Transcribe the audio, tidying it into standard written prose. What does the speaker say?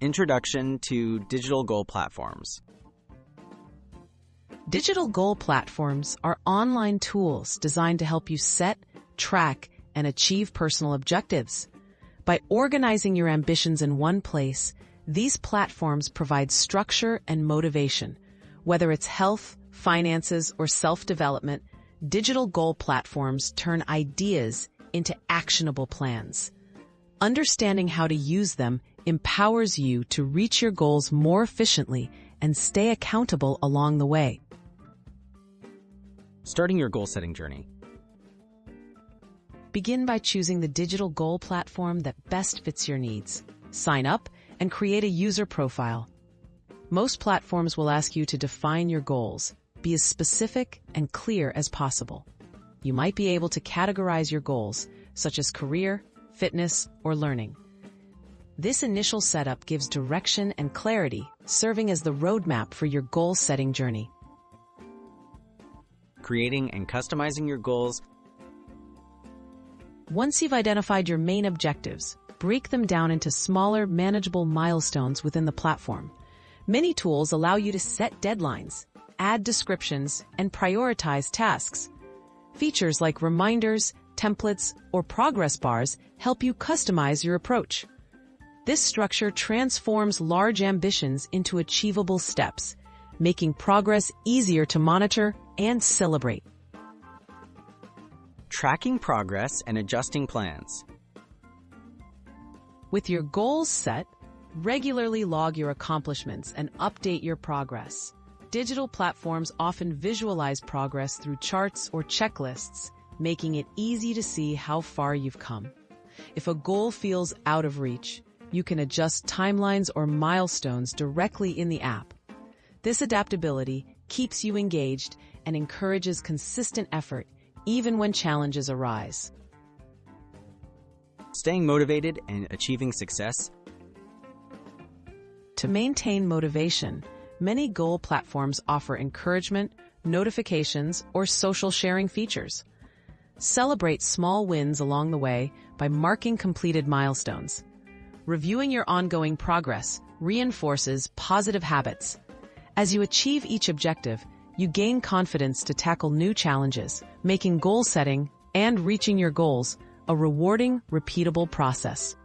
Introduction to Digital Goal Platforms. Digital goal platforms are online tools designed to help you set, track, and achieve personal objectives. By organizing your ambitions in one place, these platforms provide structure and motivation. Whether it's health, finances, or self-development, digital goal platforms turn ideas into actionable plans. Understanding how to use them empowers you to reach your goals more efficiently and stay accountable along the way. Starting your goal-setting journey. Begin by choosing the digital goal platform that best fits your needs. Sign up and create a user profile. Most platforms will ask you to define your goals. Be as specific and clear as possible. You might be able to categorize your goals, such as career, fitness, or learning. This initial setup gives direction and clarity, serving as the roadmap for your goal-setting journey. Creating and customizing your goals. Once you've identified your main objectives, break them down into smaller, manageable milestones within the platform. Many tools allow you to set deadlines, add descriptions, and prioritize tasks. Features like reminders, templates, or progress bars help you customize your approach. This structure transforms large ambitions into achievable steps, making progress easier to monitor and celebrate. Tracking progress and adjusting plans. With your goals set, regularly log your accomplishments and update your progress. Digital platforms often visualize progress through charts or checklists, making it easy to see how far you've come. If a goal feels out of reach, you can adjust timelines or milestones directly in the app. This adaptability keeps you engaged and encourages consistent effort, even when challenges arise. Staying motivated and achieving success. To maintain motivation, many goal platforms offer encouragement, notifications, or social sharing features. Celebrate small wins along the way by marking completed milestones. Reviewing your ongoing progress reinforces positive habits. As you achieve each objective, you gain confidence to tackle new challenges, making goal setting and reaching your goals a rewarding, repeatable process.